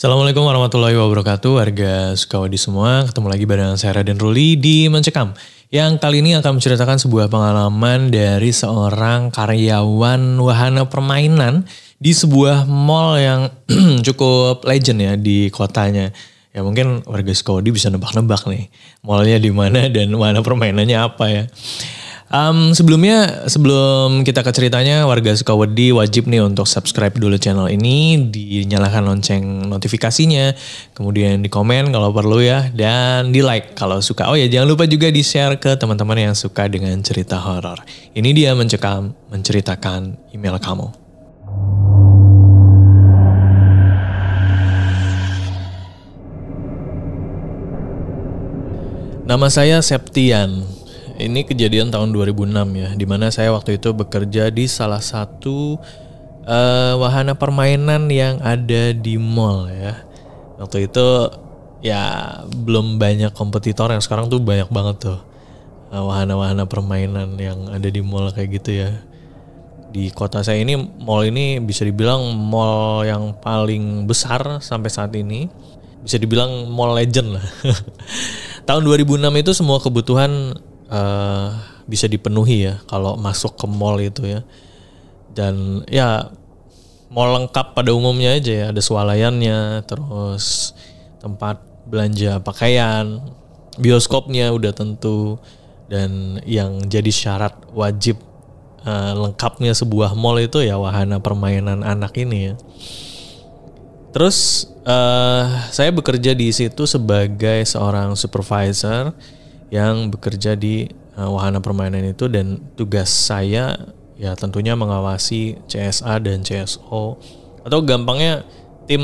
Assalamualaikum warahmatullahi wabarakatuh, warga Sukawati semua. Ketemu lagi bareng saya Raden Ruli di Mencekam. Yang kali ini akan menceritakan sebuah pengalaman dari seorang karyawan wahana permainan di sebuah mall yang cukup legend ya di kotanya. Ya mungkin warga Sukawati bisa nebak-nebak nih, mallnya di mana dan wahana permainannya apa ya. Sebelum kita ke ceritanya, warga Sukawati wajib nih untuk subscribe dulu channel ini, dinyalakan lonceng notifikasinya, kemudian di komen kalau perlu ya, dan di like kalau suka. Oh ya, jangan lupa juga di share ke teman-teman yang suka dengan cerita horor. Ini dia Mencekam, menceritakan email kamu. Nama saya Septian. Ini kejadian tahun 2006 ya, dimana saya waktu itu bekerja di salah satu wahana permainan yang ada di mall ya. Waktu itu ya belum banyak kompetitor, yang sekarang tuh banyak banget tuh wahana-wahana permainan yang ada di mall kayak gitu ya. Di kota saya ini, mall ini bisa dibilang mall yang paling besar sampai saat ini. Bisa dibilang mall legend lah. Tahun 2006 itu semua kebutuhan bisa dipenuhi ya kalau masuk ke mall itu ya. Dan ya mall lengkap pada umumnya aja ya, ada swalayannya, terus tempat belanja pakaian, bioskopnya udah tentu, dan yang jadi syarat wajib lengkapnya sebuah mall itu ya wahana permainan anak ini ya. Terus saya bekerja di situ sebagai seorang supervisor yang bekerja di wahana permainan itu, dan tugas saya ya tentunya mengawasi CSA dan CSO, atau gampangnya tim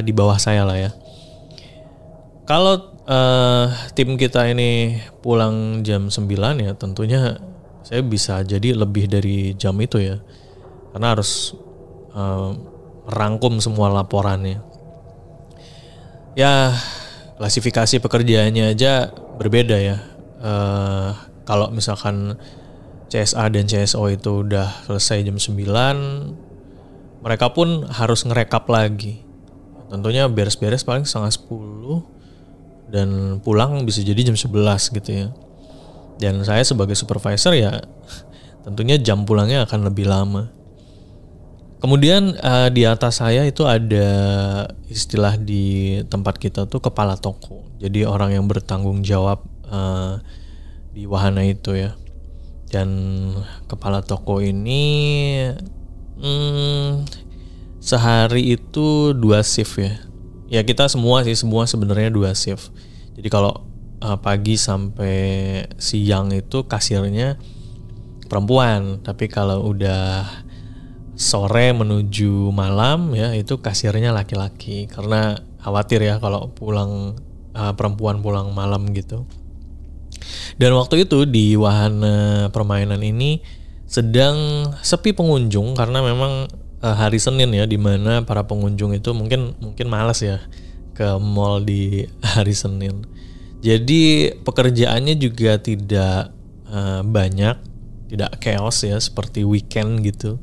di bawah saya lah ya. Kalau tim kita ini pulang jam 9 ya, tentunya saya bisa jadi lebih dari jam itu ya, karena harus merangkum semua laporannya. Ya, klasifikasi pekerjaannya aja berbeda ya. Kalau misalkan CSA dan CSO itu udah selesai jam 9, mereka pun harus ngerekap lagi. Tentunya beres-beres paling setengah 10 dan pulang bisa jadi jam 11 gitu ya. Dan saya sebagai supervisor ya tentunya jam pulangnya akan lebih lama. Kemudian di atas saya itu ada istilah di tempat kita tuh kepala toko. Jadi orang yang bertanggung jawab di wahana itu ya. Dan kepala toko ini sehari itu 2 shift ya. Ya kita semua sebenarnya 2 shift. Jadi kalau pagi sampai siang itu kasirnya perempuan, tapi kalau udah sore menuju malam ya itu kasirnya laki-laki, karena khawatir ya kalau pulang perempuan pulang malam gitu. Dan waktu itu di wahana permainan ini sedang sepi pengunjung karena memang hari Senin ya, dimana para pengunjung itu mungkin malas ya ke mall di hari Senin. Jadi pekerjaannya juga tidak banyak, tidak chaos ya seperti weekend gitu.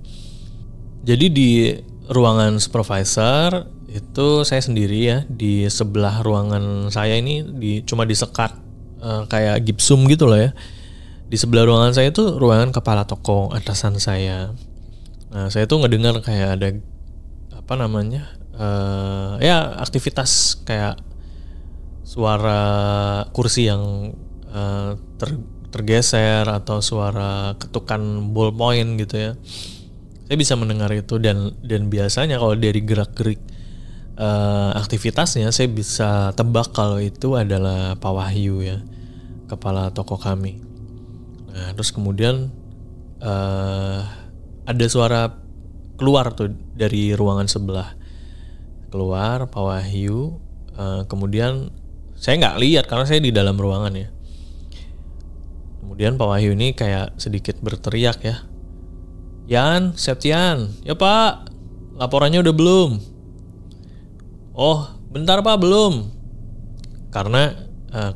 Jadi di ruangan supervisor itu saya sendiri ya, di sebelah ruangan saya ini cuma disekat kayak gipsum gitu loh ya. Di sebelah ruangan saya itu ruangan kepala toko atasan saya. Nah saya tuh ngedengar kayak ada ya aktivitas kayak suara kursi yang tergeser atau suara ketukan ballpoint gitu ya. Saya bisa mendengar itu, dan biasanya kalau dari gerak-gerik aktivitasnya saya bisa tebak kalau itu adalah Pak Wahyu ya, kepala toko kami. Nah terus kemudian ada suara keluar tuh dari ruangan sebelah, keluar Pak Wahyu. Kemudian saya nggak lihat karena saya di dalam ruangan ya. Kemudian Pak Wahyu ini kayak sedikit berteriak ya, Yan, Septian, ya Pak, laporannya udah belum? Oh, bentar Pak, belum. Karena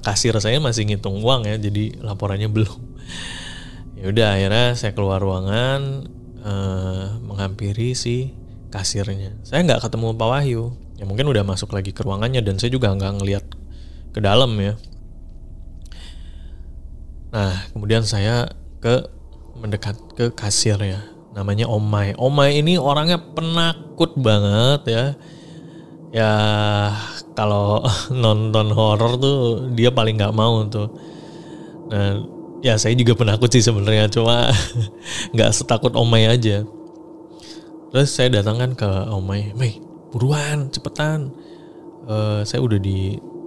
kasir saya masih ngitung uang ya, jadi laporannya belum. Ya udah, akhirnya saya keluar ruangan, menghampiri si kasirnya. Saya nggak ketemu Pak Wahyu. Ya mungkin udah masuk lagi ke ruangannya dan saya juga nggak ngelihat ke dalam ya. Nah kemudian saya mendekat ke kasir ya, namanya Omai. Omai ini orangnya penakut banget ya. Ya kalau nonton horor tuh dia paling nggak mau tuh. Nah ya saya juga penakut sih sebenarnya, cuma nggak setakut Omai aja. Terus saya datangkan ke Omai, Mei buruan cepetan. Saya udah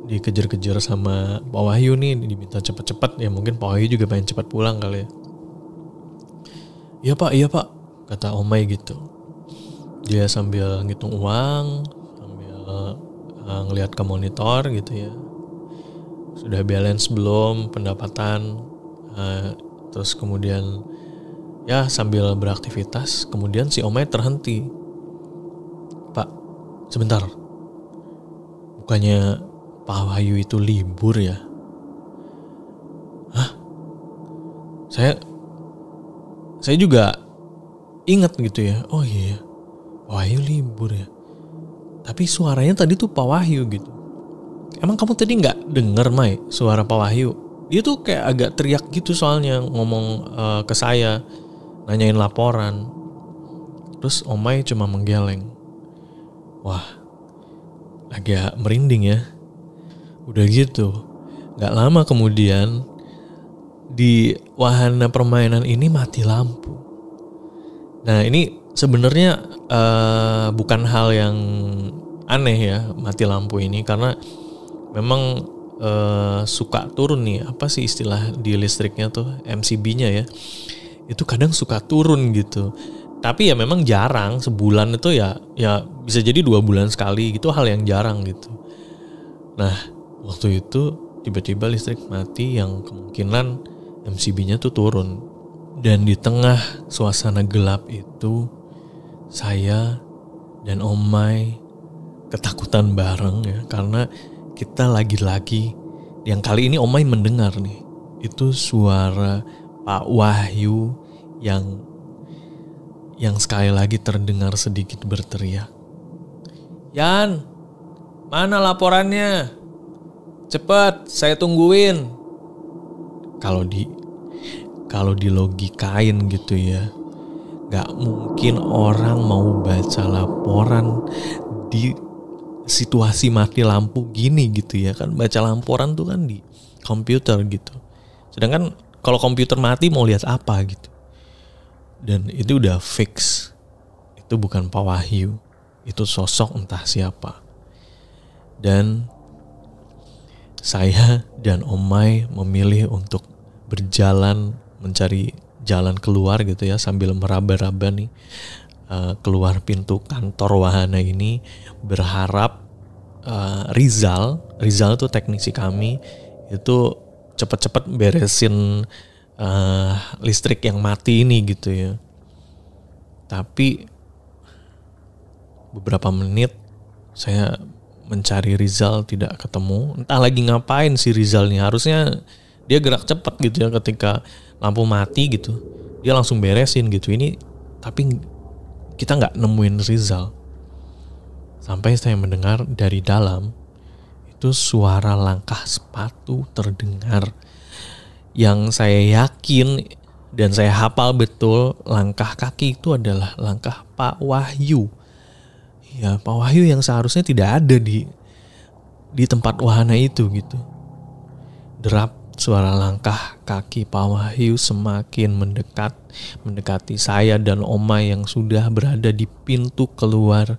dikejar-kejar sama Pak Wahyu nih, diminta cepet-cepet. Ya mungkin Pak Wahyu juga pengen cepat pulang kali ya. Iya pak, kata Omai gitu. Dia sambil ngitung uang, sambil ngelihat ke monitor gitu ya. Sudah balance belum pendapatan. Terus kemudian ya sambil beraktivitas. Kemudian si Omai terhenti. Pak, sebentar. Bukannya Pak Wahyu itu libur ya? Hah? Saya juga ingat gitu ya. Oh iya, Pak Wahyu libur ya. Tapi suaranya tadi tuh Pak Wahyu gitu. Emang kamu tadi nggak denger Mai suara Pak Wahyu? Dia tuh kayak agak teriak gitu soalnya ngomong ke saya, nanyain laporan. Terus Omai cuma menggeleng. Wah, agak merinding ya. Udah gitu, gak lama kemudian di wahana permainan ini mati lampu. Nah ini sebenarnya bukan hal yang aneh ya mati lampu ini, karena memang suka turun nih, apa sih istilah di listriknya tuh, MCB-nya ya, itu kadang suka turun gitu. Tapi ya memang jarang, sebulan itu ya bisa jadi 2 bulan sekali gitu, hal yang jarang gitu. Nah waktu itu tiba-tiba listrik mati yang kemungkinan MCB-nya tuh turun. Dan di tengah suasana gelap itu saya dan Omai ketakutan bareng ya, karena kita lagi-lagi yang kali ini Omai mendengar nih, itu suara Pak Wahyu yang sekali lagi terdengar sedikit berteriak. Yan, mana laporannya? Cepet, saya tungguin. Kalau dilogikain gitu ya, gak mungkin orang mau baca laporan di situasi mati lampu gini gitu ya kan. Baca laporan tuh kan di komputer gitu. Sedangkan kalau komputer mati mau lihat apa gitu. Dan itu udah fix. Itu bukan Pak Wahyu. Itu sosok entah siapa. Dan saya dan Omai memilih untuk berjalan mencari jalan keluar gitu ya, sambil meraba-raba nih keluar pintu kantor wahana ini, berharap Rizal itu teknisi kami itu cepat-cepat beresin listrik yang mati ini gitu ya. Tapi beberapa menit saya mencari Rizal tidak ketemu. Entah lagi ngapain si Rizal nih. Harusnya dia gerak cepat gitu ya, ketika lampu mati gitu dia langsung beresin gitu. Ini tapi kita nggak nemuin Rizal. Sampai saya mendengar dari dalam itu suara langkah sepatu terdengar, yang saya yakin dan saya hafal betul langkah kaki itu adalah langkah Pak Wahyu. Ya, Pak Wahyu yang seharusnya tidak ada di tempat wahana itu gitu. Derap, suara langkah kaki Pak Wahyu semakin mendekati saya dan Omai yang sudah berada di pintu keluar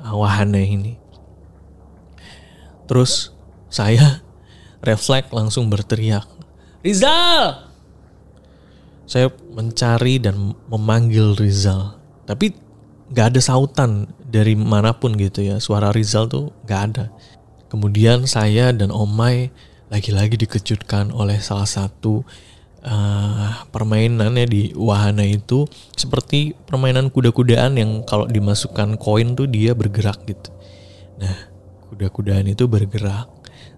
wahana ini. Terus saya refleks langsung berteriak, Rizal! Saya mencari dan memanggil Rizal, tapi gak ada sautan dari manapun gitu ya. Suara Rizal tuh gak ada. Kemudian saya dan Omai lagi-lagi dikejutkan oleh salah satu permainannya di wahana itu, seperti permainan kuda-kudaan yang kalau dimasukkan koin tuh dia bergerak gitu. Nah, kuda-kudaan itu bergerak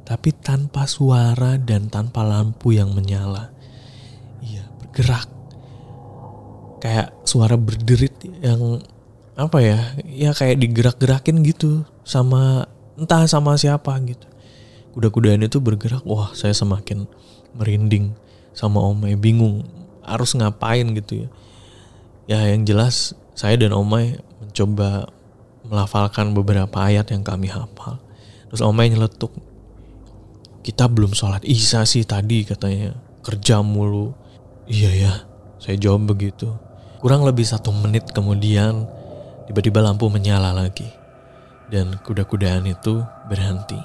tapi tanpa suara dan tanpa lampu yang menyala. Iya, bergerak kayak suara berderit yang apa ya, ya kayak digerak-gerakin gitu sama entah sama siapa gitu. Kuda-kudaan itu bergerak, wah saya semakin merinding sama Omai, bingung harus ngapain gitu ya. Ya yang jelas saya dan Omai mencoba melafalkan beberapa ayat yang kami hafal. Terus Omai nyeletuk, kita belum sholat isya sih tadi katanya, kerja mulu. Iya ya, saya jawab begitu. Kurang lebih 1 menit kemudian tiba-tiba lampu menyala lagi dan kuda-kudaan itu berhenti.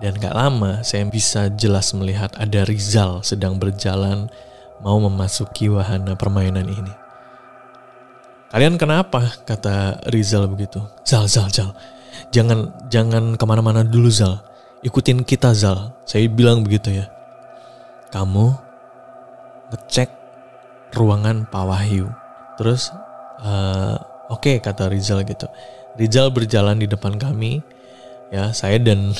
Dan gak lama saya bisa jelas melihat ada Rizal sedang berjalan mau memasuki wahana permainan ini. Kalian kenapa? Kata Rizal begitu. Zal, jangan kemana-mana dulu Zal. Ikutin kita Zal. Saya bilang begitu ya. Kamu ngecek ruangan Pak Wahyu. Terus oke, kata Rizal gitu. Rizal berjalan di depan kami. Ya, saya dan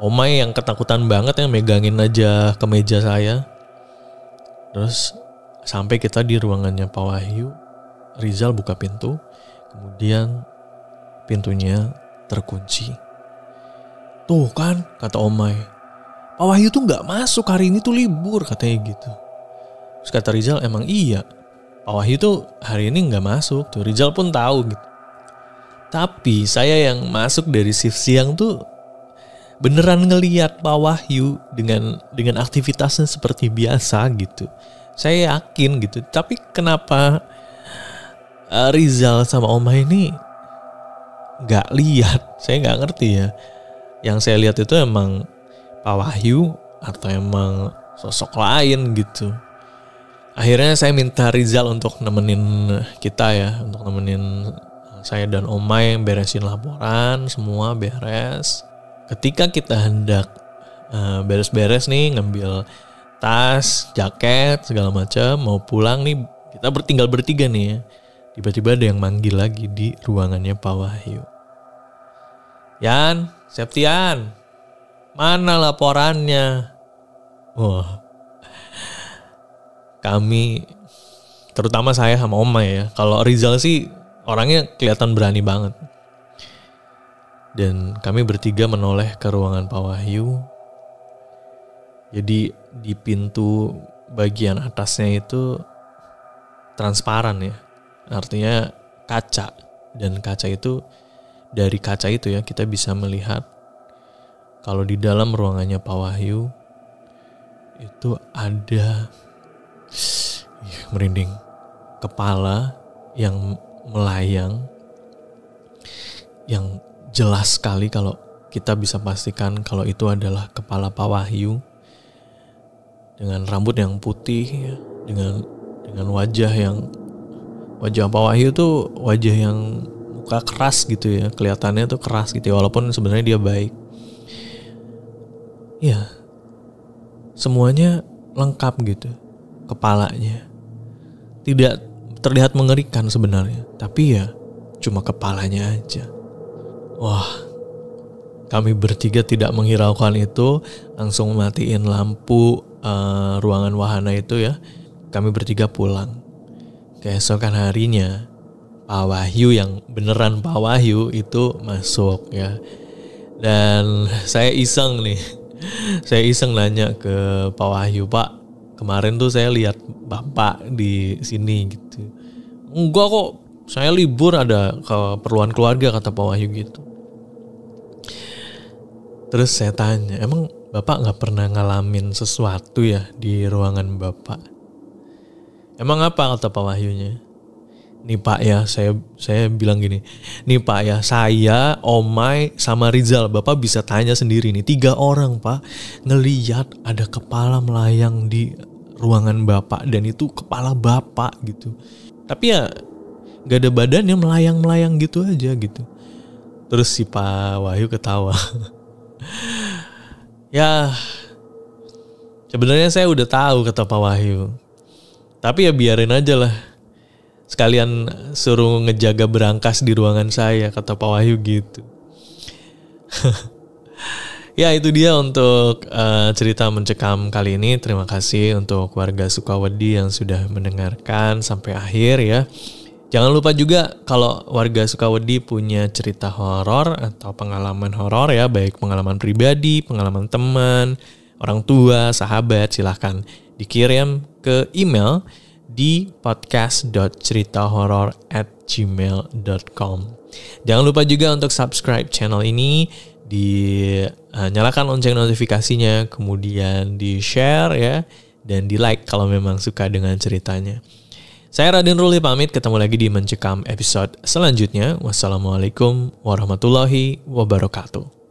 Omai yang ketakutan banget yang megangin aja ke meja saya. Terus sampai kita di ruangannya Pak Wahyu, Rizal buka pintu, kemudian pintunya terkunci. Tuh kan, kata Omai, Pak Wahyu tuh gak masuk hari ini tuh libur, katanya gitu. Terus kata Rizal, emang iya, Pak Wahyu tuh hari ini gak masuk tuh. Rizal pun tahu gitu. Tapi saya yang masuk dari shift siang tuh beneran ngelihat Pak Wahyu dengan aktivitasnya seperti biasa gitu. Saya yakin gitu. Tapi kenapa Rizal sama Omai ini nggak lihat? Saya nggak ngerti ya. Yang saya lihat itu emang Pak Wahyu atau emang sosok lain gitu. Akhirnya saya minta Rizal untuk nemenin kita ya, untuk nemenin saya dan Omai beresin laporan, semua beres. Ketika kita hendak beres-beres nih, ngambil tas, jaket, segala macam, mau pulang nih, kita tinggal bertiga nih ya. Tiba-tiba ada yang manggil lagi di ruangannya Pak Wahyu. Yan, Septian, mana laporannya? Wah, kami, terutama saya sama Omai ya. Kalau Rizal sih orangnya kelihatan berani banget. Dan kami bertiga menoleh ke ruangan Pak Wahyu. Jadi di pintu bagian atasnya itu transparan ya. Artinya kaca. Dan kaca itu, dari kaca itu ya kita bisa melihat kalau di dalam ruangannya Pak Wahyu itu ada, merinding, kepala yang melayang, yang jelas sekali kalau kita bisa pastikan kalau itu adalah kepala Pak Wahyu dengan rambut yang putih ya, dengan wajah Pak Wahyu tuh wajah yang muka keras gitu ya, kelihatannya tuh keras gitu ya, walaupun sebenarnya dia baik. Ya, semuanya lengkap gitu, kepalanya tidak terlihat mengerikan sebenarnya, tapi ya cuma kepalanya aja. Wah, kami bertiga tidak menghiraukan itu, langsung matiin lampu ruangan wahana itu ya. Kami bertiga pulang. Keesokan harinya, Pak Wahyu yang beneran Pak Wahyu itu masuk ya. Dan saya iseng nanya ke Pak Wahyu, Pak, kemarin tuh saya lihat Bapak di sini gitu. Enggak kok, saya libur ada keperluan keluarga, kata Pak Wahyu gitu. Terus saya tanya, emang Bapak gak pernah ngalamin sesuatu ya di ruangan Bapak? Emang apa, kata Pak Wahyunya? Nih Pak ya, saya bilang gini, nih Pak ya, saya, Omai, sama Rizal, Bapak bisa tanya sendiri nih, 3 orang Pak ngeliat ada kepala melayang di ruangan Bapak, dan itu kepala Bapak gitu. Tapi ya gak ada badannya, melayang-melayang gitu aja gitu. Terus si Pak Wahyu ketawa. Ya, sebenarnya saya udah tahu, kata Pak Wahyu. Tapi ya biarin aja lah. Sekalian suruh ngejaga berangkas di ruangan saya, kata Pak Wahyu gitu. Ya itu dia untuk cerita mencekam kali ini. Terima kasih untuk warga Sukawedi yang sudah mendengarkan sampai akhir ya. Jangan lupa juga kalau warga Sukawedi punya cerita horor atau pengalaman horor ya, baik pengalaman pribadi, pengalaman teman, orang tua, sahabat, silahkan dikirim ke email di podcast.ceritahoror@gmail.com. Jangan lupa juga untuk subscribe channel ini, nyalakan lonceng notifikasinya, kemudian di-share ya, dan di-like kalau memang suka dengan ceritanya. Saya Raden Ruli pamit, ketemu lagi di Mencekam episode selanjutnya. Wassalamualaikum warahmatullahi wabarakatuh.